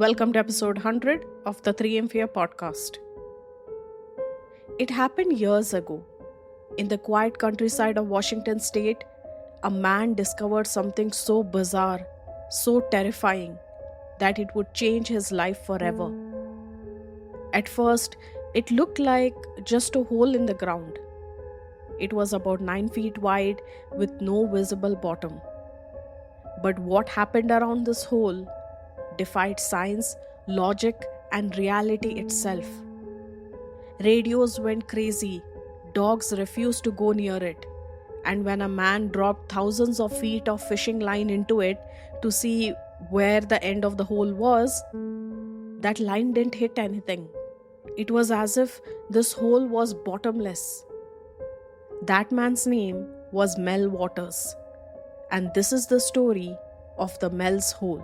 Welcome to episode 100 of the 3M Fear podcast. It happened years ago. In the quiet countryside of Washington state, a man discovered something so bizarre, so terrifying, that it would change his life forever. At first, it looked like just a hole in the ground. It was about 9 feet wide with no visible bottom. But what happened around this hole defied science, logic, and reality itself. Radios went crazy, dogs refused to go near it, and when a man dropped thousands of feet of fishing line into it to see where the end of the hole was, that line didn't hit anything. It was as if this hole was bottomless. That man's name was Mel Waters, and this is the story of the Mel's Hole.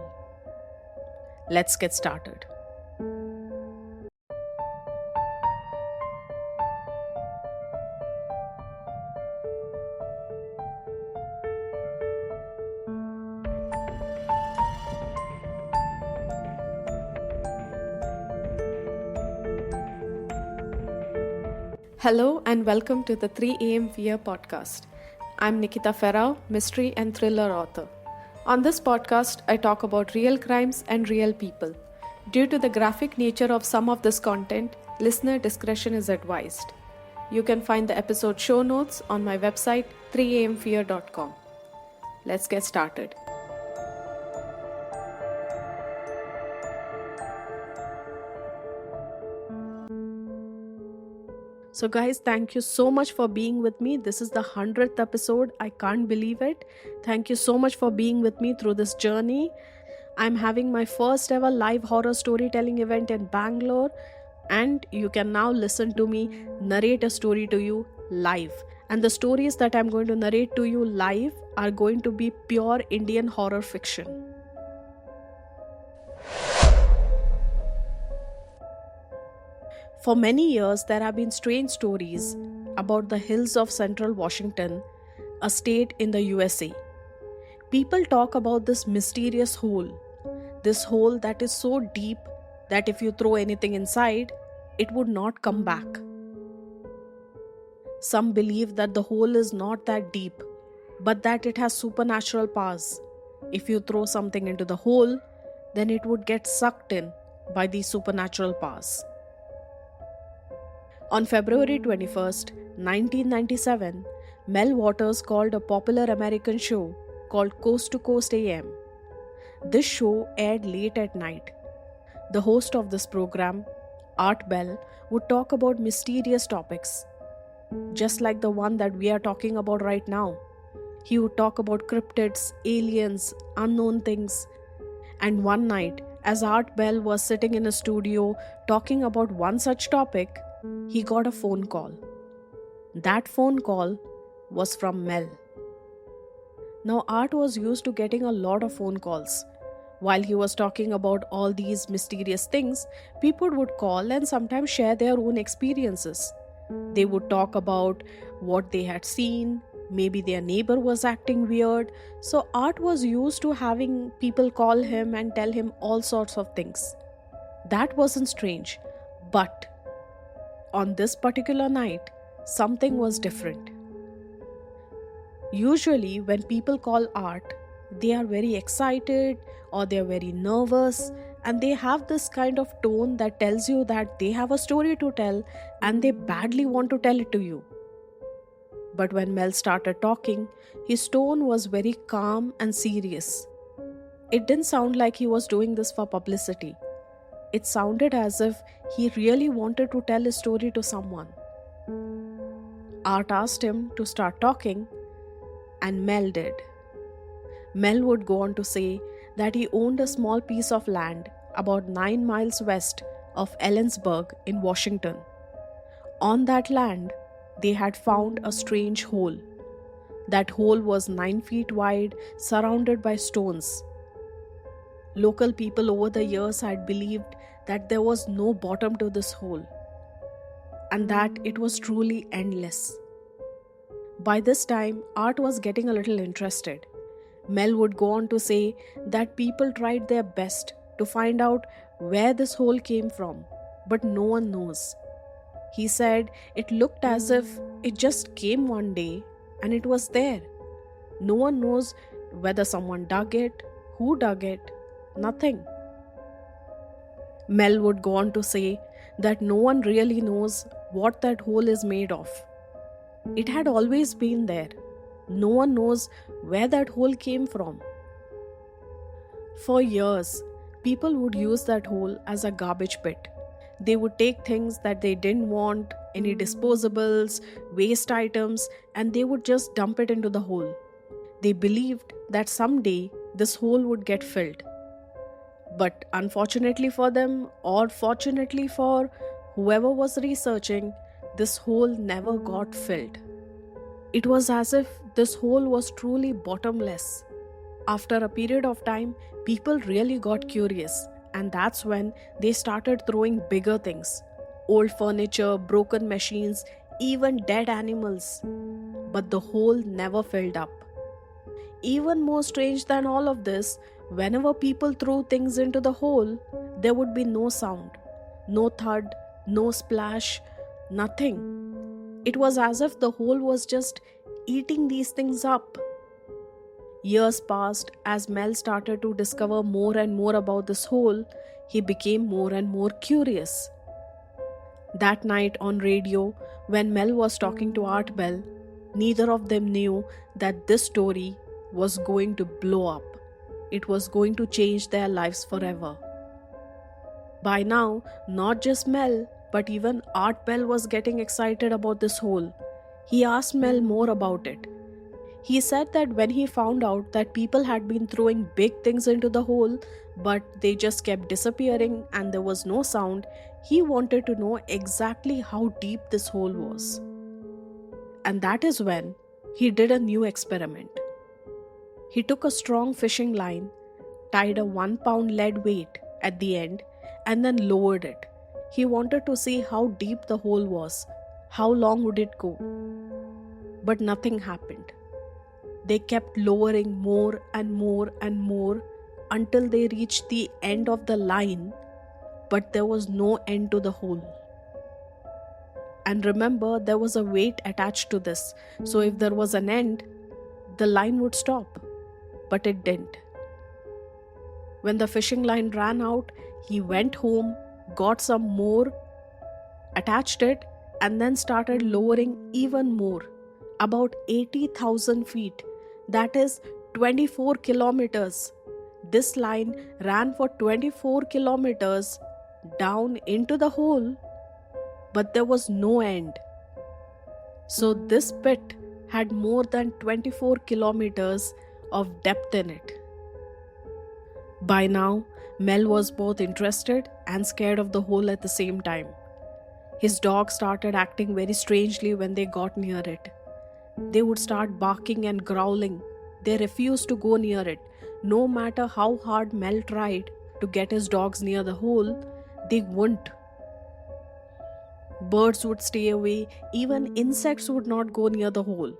Let's get started. Hello and welcome to the 3am Fear podcast. I'm Nikita Ferrao, mystery and thriller author. On this podcast, I talk about real crimes and real people. Due to the graphic nature of some of this content, listener discretion is advised. You can find the episode show notes on my website 3amfear.com. Let's get started. So guys, thank you so much for being with me. This is the 100th episode. I can't believe it. Thank you so much for being with me through this journey. I'm having my first ever live horror storytelling event in Bangalore, and you can now listen to me narrate a story to you live. And the stories that I'm going to narrate to you live are going to be pure Indian horror fiction. For many years, there have been strange stories about the hills of central Washington, a state in the USA. People talk about this mysterious hole that is so deep that if you throw anything inside, it would not come back. Some believe that the hole is not that deep, but that it has supernatural powers. If you throw something into the hole, then it would get sucked in by these supernatural powers. On February 21st, 1997, Mel Waters called a popular American show called Coast to Coast AM. This show aired late at night. The host of this program, Art Bell, would talk about mysterious topics, just like the one that we are talking about right now. He would talk about cryptids, aliens, unknown things. And one night, as Art Bell was sitting in a studio talking about one such topic, he got a phone call. That phone call was from Mel. Now, Art was used to getting a lot of phone calls. While he was talking about all these mysterious things, people would call and sometimes share their own experiences. They would talk about what they had seen, maybe their neighbor was acting weird. So Art was used to having people call him and tell him all sorts of things. That wasn't strange, but on this particular night, something was different. Usually, when people call Art, they are very excited or they are very nervous, and they have this kind of tone that tells you that they have a story to tell and they badly want to tell it to you. But when Mel started talking, his tone was very calm and serious. It didn't sound like he was doing this for publicity. It sounded as if he really wanted to tell his story to someone. Art asked him to start talking, and Mel did. Mel would go on to say that he owned a small piece of land about 9 miles west of Ellensburg in Washington. On that land, they had found a strange hole. That hole was 9 feet wide, surrounded by stones. Local people over the years had believed that there was no bottom to this hole, and that it was truly endless. By this time, Art was getting a little interested. Mel would go on to say that people tried their best to find out where this hole came from, but no one knows. He said it looked as if it just came one day and it was there. No one knows whether someone dug it, who dug it, nothing. Mel would go on to say that no one really knows what that hole is made of. It had always been there. No one knows where that hole came from. For years, people would use that hole as a garbage pit. They would take things that they didn't want, any disposables, waste items, and they would just dump it into the hole. They believed that someday this hole would get filled. But unfortunately for them, or fortunately for whoever was researching, this hole never got filled. It was as if this hole was truly bottomless. After a period of time, people really got curious, and that's when they started throwing bigger things: old furniture, broken machines, even dead animals. But the hole never filled up. Even more strange than all of this, whenever people threw things into the hole, there would be no sound, no thud, no splash, nothing. It was as if the hole was just eating these things up. Years passed as Mel started to discover more and more about this hole. He became more and more curious. That night on radio, when Mel was talking to Art Bell, neither of them knew that this story was going to blow up. It was going to change their lives forever. By now, not just Mel, but even Art Bell was getting excited about this hole. He asked Mel more about it. He said that when he found out that people had been throwing big things into the hole, but they just kept disappearing and there was no sound, he wanted to know exactly how deep this hole was. And that is when he did a new experiment. He took a strong fishing line, tied a 1 pound lead weight at the end, and then lowered it. He wanted to see how deep the hole was, how long would it go. But nothing happened. They kept lowering more and more and more until they reached the end of the line, but there was no end to the hole. And remember, there was a weight attached to this, so if there was an end, the line would stop. But it didn't. When the fishing line ran out, he went home, got some more, attached it, and then started lowering even more, about 80,000 feet. That is 24 kilometers. This line ran for 24 kilometers down into the hole, but there was no end. So this pit had more than 24 kilometers of depth in it. By now, Mel was both interested and scared of the hole at the same time. His dog started acting very strangely when they got near it. They would start barking and growling. They refused to go near it. No matter how hard Mel tried to get his dogs near the hole, they wouldn't. Birds would stay away, even insects would not go near the hole.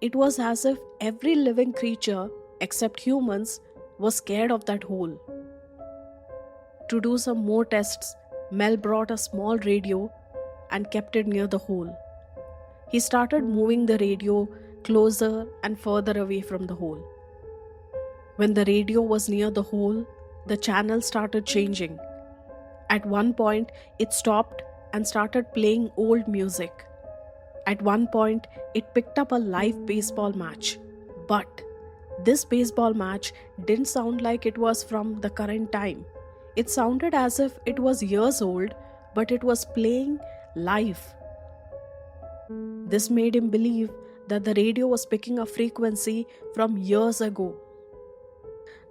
It was as if every living creature, except humans, was scared of that hole. To do some more tests, Mel brought a small radio and kept it near the hole. He started moving the radio closer and further away from the hole. When the radio was near the hole, the channel started changing. At one point, it stopped and started playing old music. At one point, it picked up a live baseball match. But this baseball match didn't sound like it was from the current time. It sounded as if it was years old, but it was playing live. This made him believe that the radio was picking a frequency from years ago.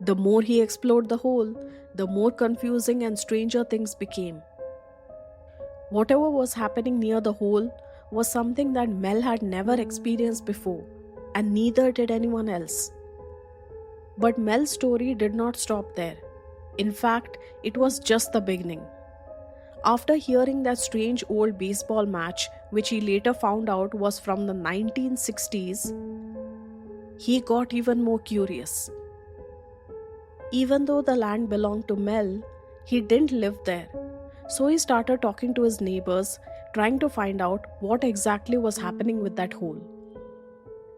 The more he explored the hole, the more confusing and stranger things became. Whatever was happening near the hole was something that Mel had never experienced before, and neither did anyone else. But Mel's story did not stop there. In fact, it was just the beginning. After hearing that strange old baseball match, which he later found out was from the 1960s, he got even more curious. Even though the land belonged to Mel, he didn't live there. So he started talking to his neighbors, trying to find out what exactly was happening with that hole.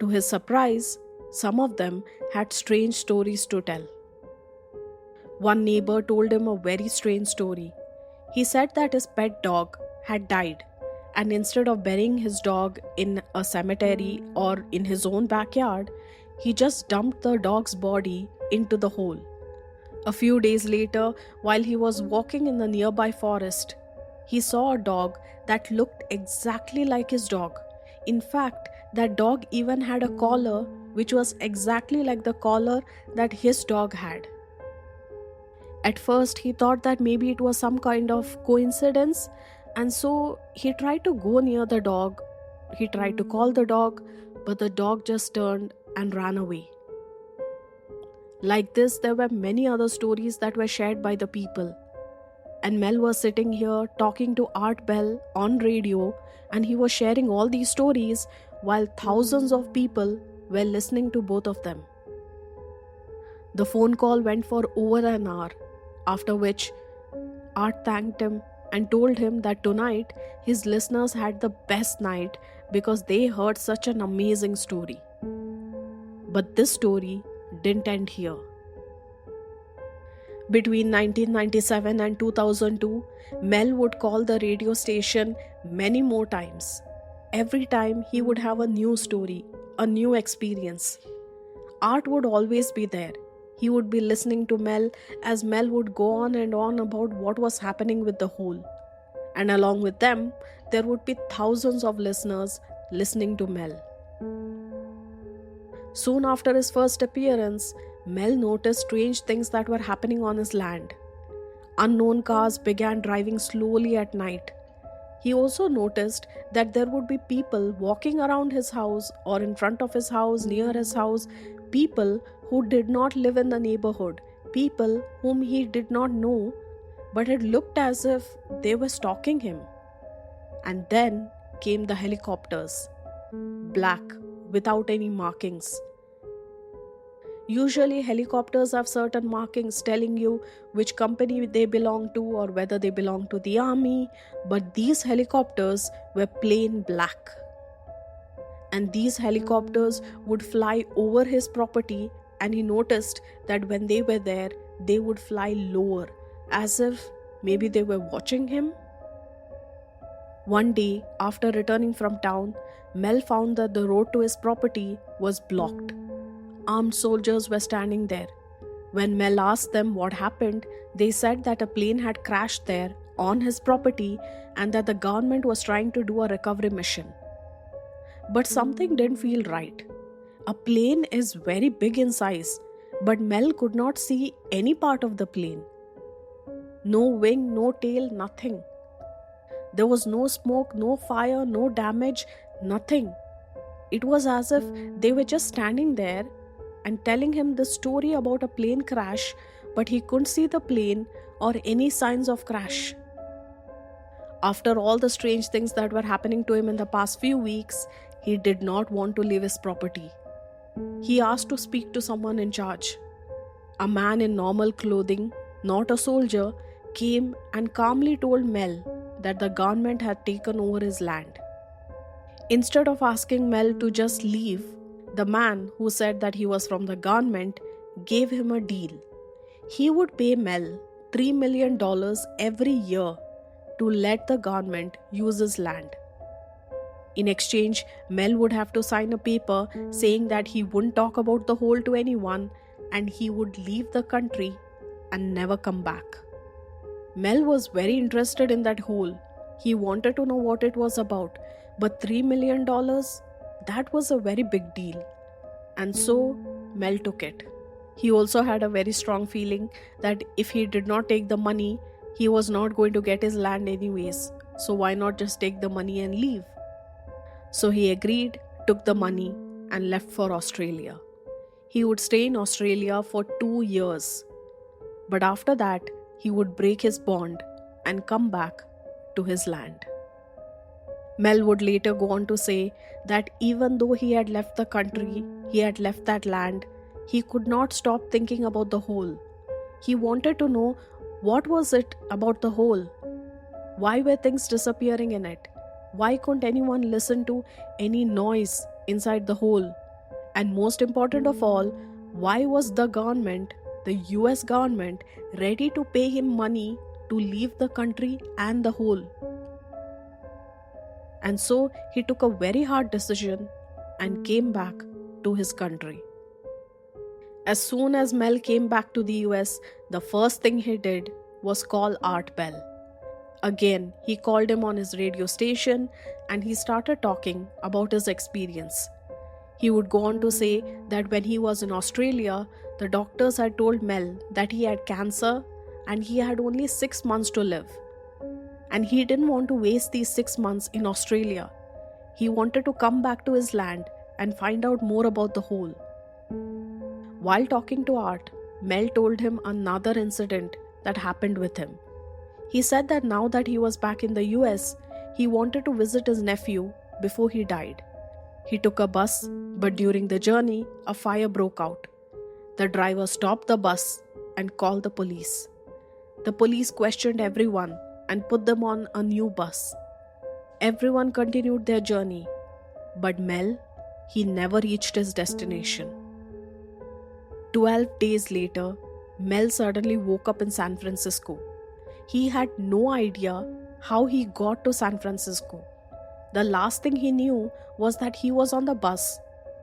To his surprise, some of them had strange stories to tell. One neighbor told him a very strange story. He said that his pet dog had died, and instead of burying his dog in a cemetery or in his own backyard, he just dumped the dog's body into the hole. A few days later, while he was walking in the nearby forest, he saw a dog that looked exactly like his dog. In fact, that dog even had a collar which was exactly like the collar that his dog had. At first, he thought that maybe it was some kind of coincidence, and so he tried to go near the dog. He tried to call the dog, but the dog just turned and ran away. Like this, there were many other stories that were shared by the people. And Mel was sitting here talking to Art Bell on radio, and he was sharing all these stories while thousands of people were listening to both of them. The phone call went for over an hour, after which Art thanked him and told him that tonight his listeners had the best night because they heard such an amazing story. But this story didn't end here. Between 1997 and 2002, Mel would call the radio station many more times. Every time he would have a new story, a new experience. Art would always be there. He would be listening to Mel as Mel would go on and on about what was happening with the hole. And along with them, there would be thousands of listeners listening to Mel. Soon after his first appearance, Mel noticed strange things that were happening on his land. Unknown cars began driving slowly at night. He also noticed that there would be people walking around his house or in front of his house, near his house, people who did not live in the neighborhood, people whom he did not know, but it looked as if they were stalking him. And then came the helicopters, black, without any markings. Usually helicopters have certain markings telling you which company they belong to or whether they belong to the army, but these helicopters were plain black. And these helicopters would fly over his property, and he noticed that when they were there, they would fly lower, as if maybe they were watching him. One day, after returning from town, Mel found that the road to his property was blocked. Armed soldiers were standing there. When Mel asked them what happened, they said that a plane had crashed there on his property and that the government was trying to do a recovery mission. But something didn't feel right. A plane is very big in size, but Mel could not see any part of the plane. No wing, no tail, nothing. There was no smoke, no fire, no damage, nothing. It was as if they were just standing there and telling him the story about a plane crash, but he couldn't see the plane or any signs of crash. After all the strange things that were happening to him in the past few weeks, he did not want to leave his property. He asked to speak to someone in charge. A man in normal clothing, not a soldier, came and calmly told Mel that the government had taken over his land. Instead of asking Mel to just leave, the man, who said that he was from the government, gave him a deal. He would pay Mel $3 million every year to let the government use his land. In exchange, Mel would have to sign a paper saying that he wouldn't talk about the hole to anyone and he would leave the country and never come back. Mel was very interested in that hole. He wanted to know what it was about, but $3 million, that was a very big deal. And so Mel took it. He also had a very strong feeling that if he did not take the money, he was not going to get his land anyways. So why not just take the money and leave? So he agreed, took the money, and left for Australia. He would stay in Australia for 2 years. But after that, he would break his bond and come back to his land. Mel would later go on to say that even though he had left the country, he had left that land, he could not stop thinking about the hole. He wanted to know what was it about the hole? Why were things disappearing in it? Why couldn't anyone listen to any noise inside the hole? And most important of all, why was the government, the US government, ready to pay him money to leave the country and the hole? And so he took a very hard decision and came back to his country. As soon as Mel came back to the US, the first thing he did was call Art Bell. Again, he called him on his radio station and he started talking about his experience. He would go on to say that when he was in Australia, the doctors had told Mel that he had cancer and he had only 6 months to live. And he didn't want to waste these 6 months in Australia. He wanted to come back to his land and find out more about the hole. While talking to Art, Mel told him another incident that happened with him. He said that now that he was back in the US, he wanted to visit his nephew before he died. He took a bus, but during the journey, a fire broke out. The driver stopped the bus and called the police. The police questioned everyone and put them on a new bus. Everyone continued their journey, but Mel, he never reached his destination. 12 days later, Mel suddenly woke up in San Francisco. He had no idea how he got to San Francisco. The last thing he knew was that he was on the bus.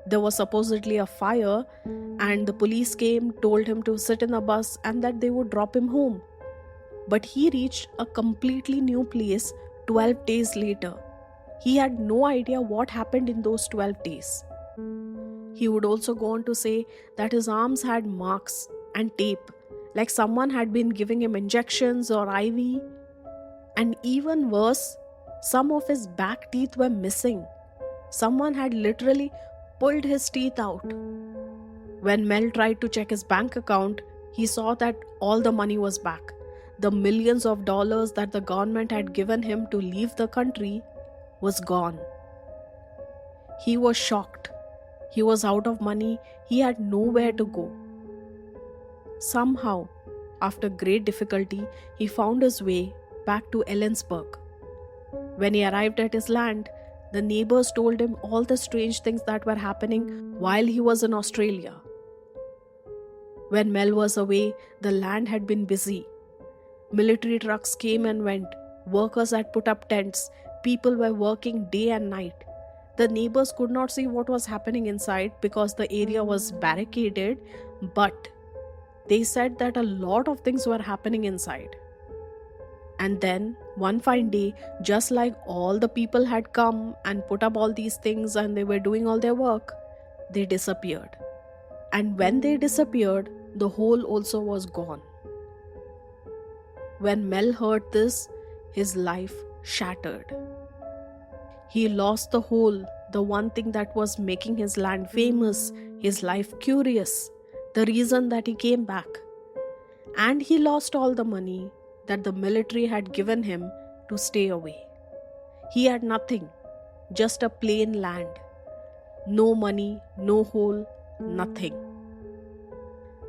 There was supposedly a fire, and the police came, told him to sit in the bus and that they would drop him home. But he reached a completely new place 12 days later. He had no idea what happened in those 12 days. He would also go on to say that his arms had marks and tape, like someone had been giving him injections or IV. And even worse, some of his back teeth were missing. Someone had literally pulled his teeth out. When Mel tried to check his bank account, he saw that all the money was back. The millions of dollars that the government had given him to leave the country was gone. He was shocked. He was out of money. He had nowhere to go. Somehow, after great difficulty, he found his way back to Ellensburg. When he arrived at his land, the neighbors told him all the strange things that were happening while he was in Australia. When Mel was away, the land had been busy. Military trucks came and went. Workers had put up tents. People were working day and night. The neighbors could not see what was happening inside because the area was barricaded, but they said that a lot of things were happening inside. And then, one fine day, just like all the people had come and put up all these things and they were doing all their work, they disappeared. And when they disappeared, the hole also was gone. When Mel heard this, his life shattered. He lost the hole, the one thing that was making his land famous, his life curious, the reason that he came back. And he lost all the money that the military had given him to stay away. He had nothing, just a plain land. No money, no hole, nothing.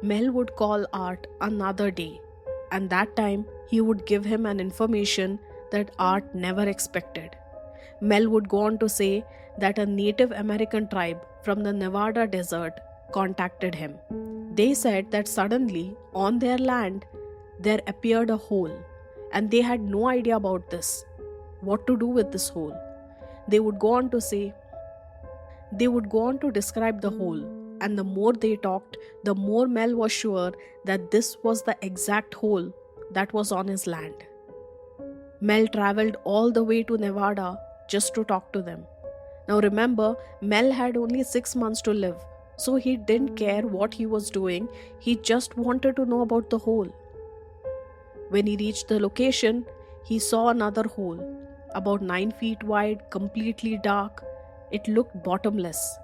Mel would call Art another day, and that time he would give him an information that Art never expected. Mel would go on to say that a Native American tribe from the Nevada desert contacted him. They said that suddenly on their land there appeared a hole, and they had no idea about this. What to do with this hole? They would go on to describe the hole, and the more they talked, the more Mel was sure that this was the exact hole that was on his land. Mel traveled all the way to Nevada just to talk to them. Now remember, Mel had only 6 months to live, so he didn't care what he was doing, he just wanted to know about the hole. When he reached the location, he saw another hole, about 9 feet wide, completely dark. It looked bottomless.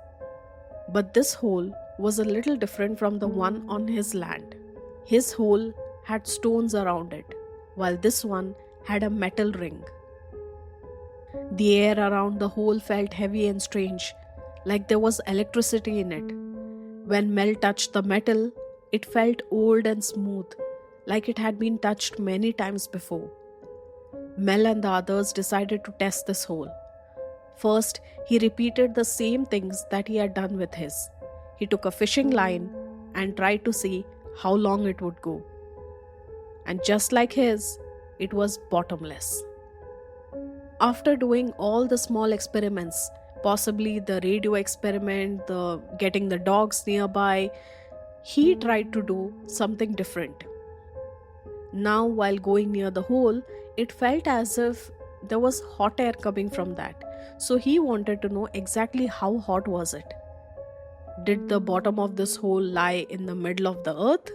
But this hole was a little different from the one on his land. His hole had stones around it, while this one had a metal ring. The air around the hole felt heavy and strange, like there was electricity in it. When Mel touched the metal, it felt old and smooth, like it had been touched many times before. Mel and the others decided to test this hole. First, he repeated the same things that he had done with his. He took a fishing line and tried to see how long it would go. And just like his, it was bottomless. After doing all the small experiments, possibly the radio experiment, the getting the dogs nearby, he tried to do something different. Now, while going near the hole, it felt as if there was hot air coming from that. So he wanted to know exactly how hot was it. Did the bottom of this hole lie in the middle of the earth?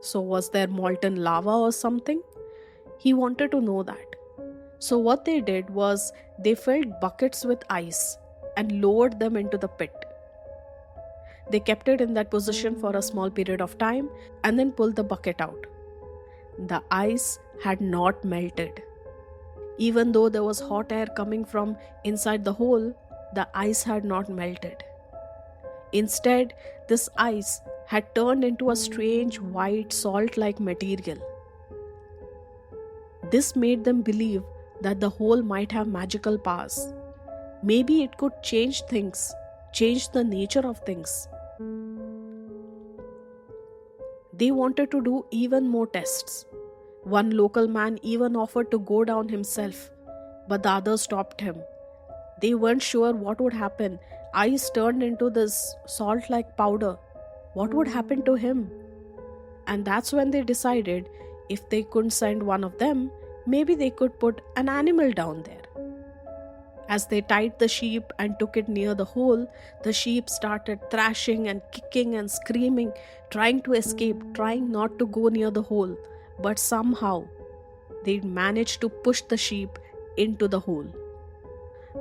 So was there molten lava or something? He wanted to know that. So what they did was they filled buckets with ice and lowered them into the pit. They kept it in that position for a small period of time and then pulled the bucket out. The ice had not melted. Even though there was hot air coming from inside the hole, the ice had not melted. Instead, this ice had turned into a strange white salt-like material. This made them believe that the hole might have magical powers. Maybe it could change things, change the nature of things. They wanted to do even more tests. One local man even offered to go down himself, but the others stopped him. They weren't sure what would happen. Ice turned into this salt-like powder. What would happen to him? And that's when they decided if they couldn't send one of them, maybe they could put an animal down there. As they tied the sheep and took it near the hole, the sheep started thrashing and kicking and screaming, trying to escape, trying not to go near the hole. But somehow, they managed to push the sheep into the hole.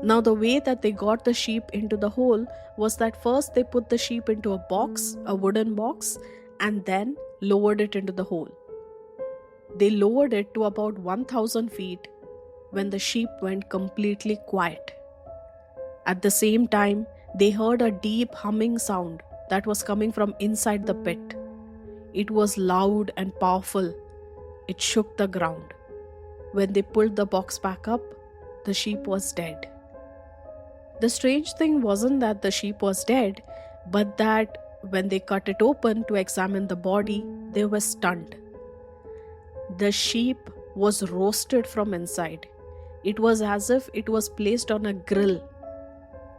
Now, the way that they got the sheep into the hole was that first they put the sheep into a box, a wooden box, and then lowered it into the hole. They lowered it to about 1,000 feet when the sheep went completely quiet. At the same time, they heard a deep humming sound that was coming from inside the pit. It was loud and powerful. It shook the ground. When they pulled the box back up, the sheep was dead. The strange thing wasn't that the sheep was dead, but that when they cut it open to examine the body, they were stunned. The sheep was roasted from inside. It was as if it was placed on a grill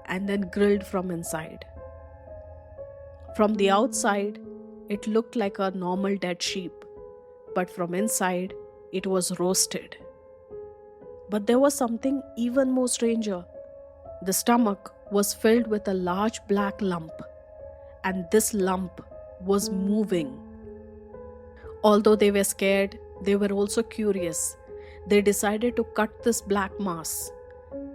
and then grilled from inside. From the outside, it looked like a normal dead sheep, but from inside, it was roasted. But there was something even more stranger. The stomach was filled with a large black lump, and this lump was moving. Although they were scared, they were also curious. They decided to cut this black mass,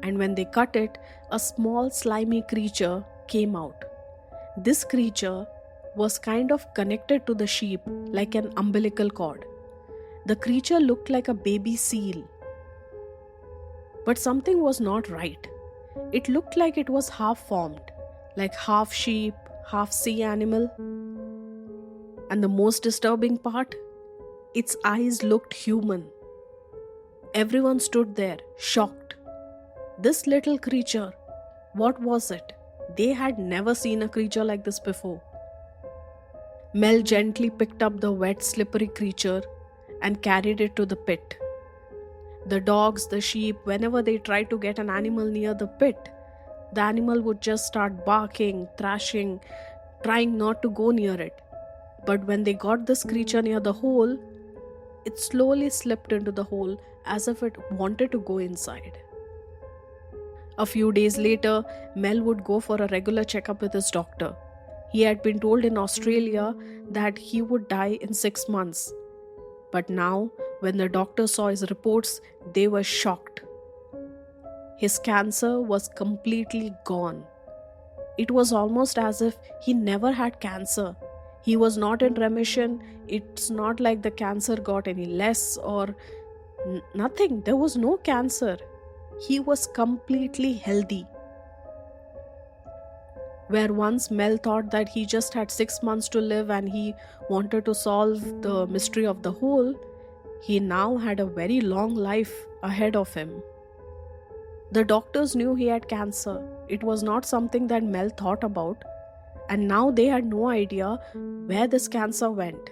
and when they cut it, a small slimy creature came out. This creature was kind of connected to the sheep like an umbilical cord. The creature looked like a baby seal. But something was not right. It looked like it was half formed, like half sheep, half sea animal. And the most disturbing part, its eyes looked human. Everyone stood there, shocked. This little creature, what was it? They had never seen a creature like this before. Mel gently picked up the wet, slippery creature and carried it to the pit. The dogs, the sheep, whenever they tried to get an animal near the pit, the animal would just start barking, thrashing, trying not to go near it. But when they got this creature near the hole, it slowly slipped into the hole as if it wanted to go inside. A few days later, Mel would go for a regular checkup with his doctor. He had been told in Australia that he would die in 6 months. But now, when the doctor saw his reports, they were shocked. His cancer was completely gone. It was almost as if he never had cancer. He was not in remission. It's not like the cancer got any less or nothing. There was no cancer. He was completely healthy. Where once Mel thought that he just had 6 months to live and he wanted to solve the mystery of the hole, he now had a very long life ahead of him. The doctors knew he had cancer. It was not something that Mel thought about, and now they had no idea where this cancer went.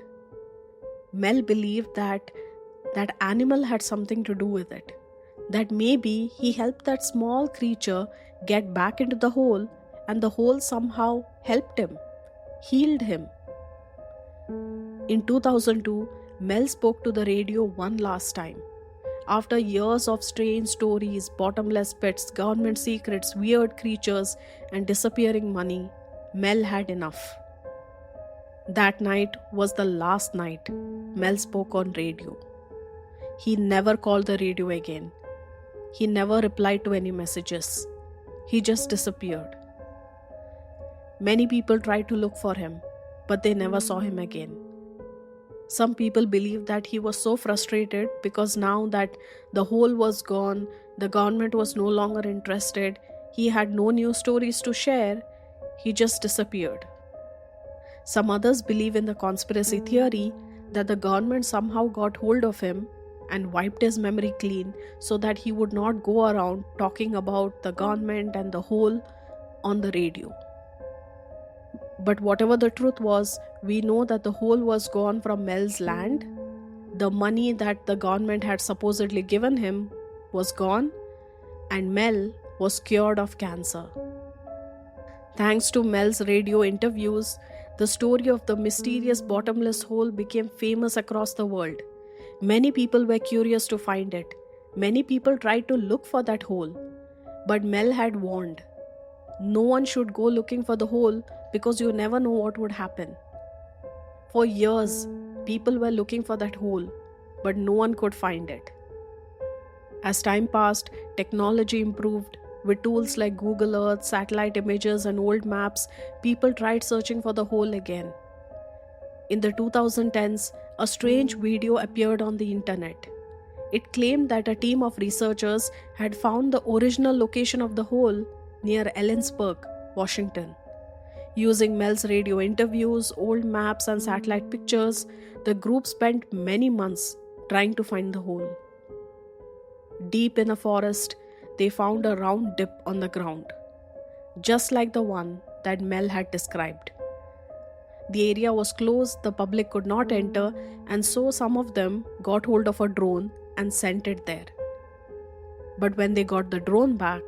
Mel believed that that animal had something to do with it, that maybe he helped that small creature get back into the hole, and the hole somehow helped him, healed him. In 2002, Mel spoke to the radio one last time. After years of strange stories, bottomless pits, government secrets, weird creatures, and disappearing money, Mel had enough. That night was the last night Mel spoke on radio. He never called the radio again. He never replied to any messages. He just disappeared. Many people tried to look for him, but they never saw him again. Some people believe that he was so frustrated because now that the hole was gone, the government was no longer interested, he had no new stories to share, he just disappeared. Some others believe in the conspiracy theory that the government somehow got hold of him and wiped his memory clean so that he would not go around talking about the government and the hole on the radio. But whatever the truth was, we know that the hole was gone from Mel's land. The money that the government had supposedly given him was gone, and Mel was cured of cancer. Thanks to Mel's radio interviews, the story of the mysterious bottomless hole became famous across the world. Many people were curious to find it. Many people tried to look for that hole. But Mel had warned, no one should go looking for the hole because you never know what would happen. For years, people were looking for that hole, but no one could find it. As time passed, technology improved. With tools like Google Earth, satellite images, and old maps, people tried searching for the hole again. In the 2010s, a strange video appeared on the internet. It claimed that a team of researchers had found the original location of the hole near Ellensburg, Washington. Using Mel's radio interviews, old maps, and satellite pictures, the group spent many months trying to find the hole. Deep in a forest, they found a round dip on the ground, just like the one that Mel had described. The area was closed, the public could not enter, and so some of them got hold of a drone and sent it there. But when they got the drone back,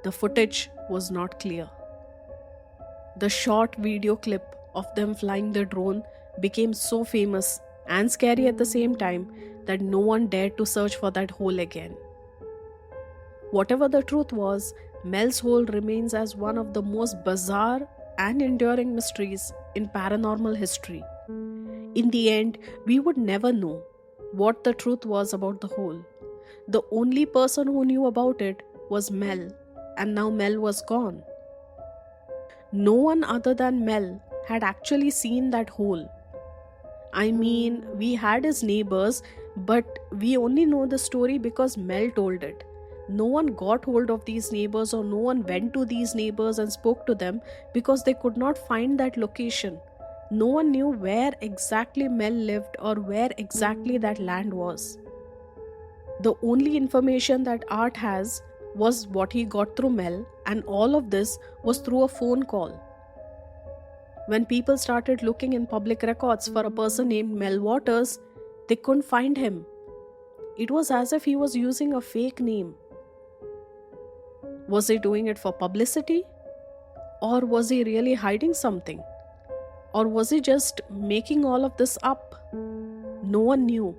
the footage was not clear. The short video clip of them flying the drone became so famous and scary at the same time that no one dared to search for that hole again. Whatever the truth was, Mel's hole remains as one of the most bizarre and enduring mysteries in paranormal history. In the end, we would never know what the truth was about the hole. The only person who knew about it was Mel, and now Mel was gone. No one other than Mel had actually seen that hole. I mean, we had his neighbors, but we only know the story because Mel told it. No one got hold of these neighbors or no one went to these neighbors and spoke to them because they could not find that location. No one knew where exactly Mel lived or where exactly that land was. The only information that Art has was what he got through Mel, and all of this was through a phone call. When people started looking in public records for a person named Mel Waters, they couldn't find him. It was as if he was using a fake name. Was he doing it for publicity? Or was he really hiding something? Or was he just making all of this up? No one knew.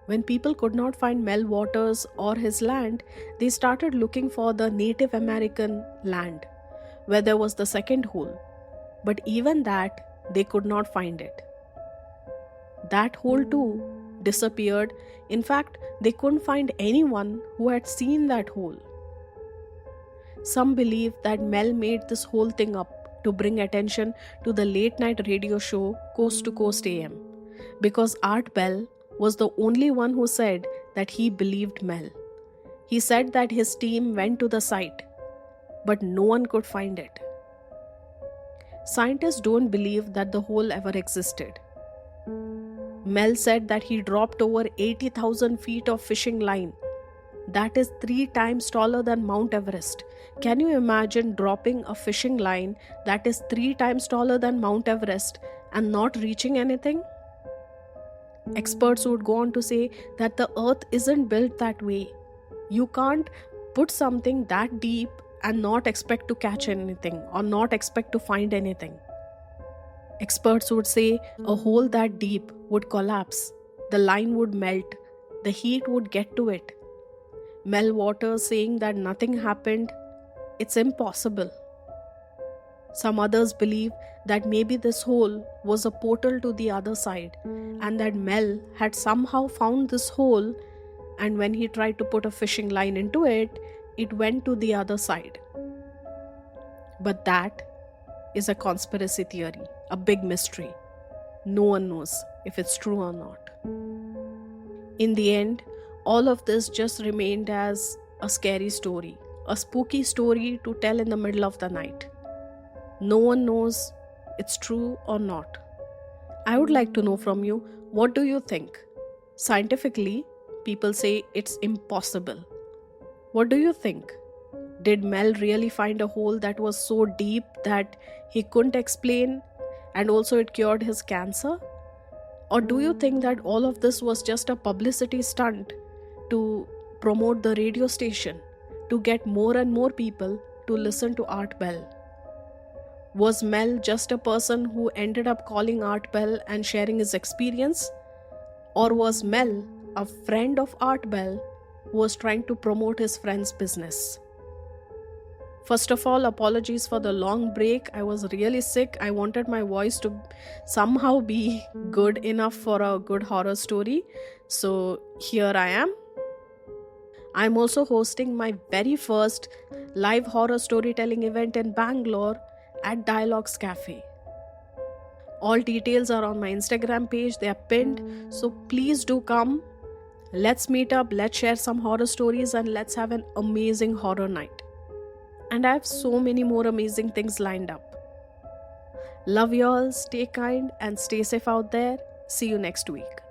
When people could not find Mel Waters or his land, they started looking for the Native American land, where there was the second hole. But even that, they could not find it. That hole too disappeared. In fact, they couldn't find anyone who had seen that hole. Some believe that Mel made this whole thing up to bring attention to the late night radio show Coast to Coast AM, because Art Bell was the only one who said that he believed Mel. He said that his team went to the site, but no one could find it. Scientists don't believe that the hole ever existed. Mel said that he dropped over 80,000 feet of fishing line. That is 3 times taller than Mount Everest. Can you imagine dropping a fishing line that is 3 times taller than Mount Everest and not reaching anything? Experts would go on to say that the earth isn't built that way. You can't put something that deep and not expect to catch anything or not expect to find anything. Experts would say a hole that deep would collapse, the line would melt, the heat would get to it. Mel Waters saying that nothing happened, it's impossible. Some others believe that maybe this hole was a portal to the other side and that Mel had somehow found this hole, and when he tried to put a fishing line into it, it went to the other side. But that is a conspiracy theory, a big mystery. No one knows if it's true or not. In the end, all of this just remained as a scary story, a spooky story to tell in the middle of the night. No one knows it's true or not. I would like to know from you, what do you think? Scientifically, people say it's impossible. What do you think? Did Mel really find a hole that was so deep that he couldn't explain and also it cured his cancer? Or do you think that all of this was just a publicity stunt to promote the radio station, to get more and more people to listen to Art Bell? Was Mel just a person who ended up calling Art Bell and sharing his experience? Or was Mel a friend of Art Bell who was trying to promote his friend's business? First of all, apologies for the long break. I was really sick. I wanted my voice to somehow be good enough for a good horror story. So here I am. I'm also hosting my very first live horror storytelling event in Bangalore at Dialogues Cafe. All details are on my Instagram page. They are pinned. So please do come. Let's meet up. Let's share some horror stories and let's have an amazing horror night. And I have so many more amazing things lined up. Love y'all, stay kind and stay safe out there. See you next week.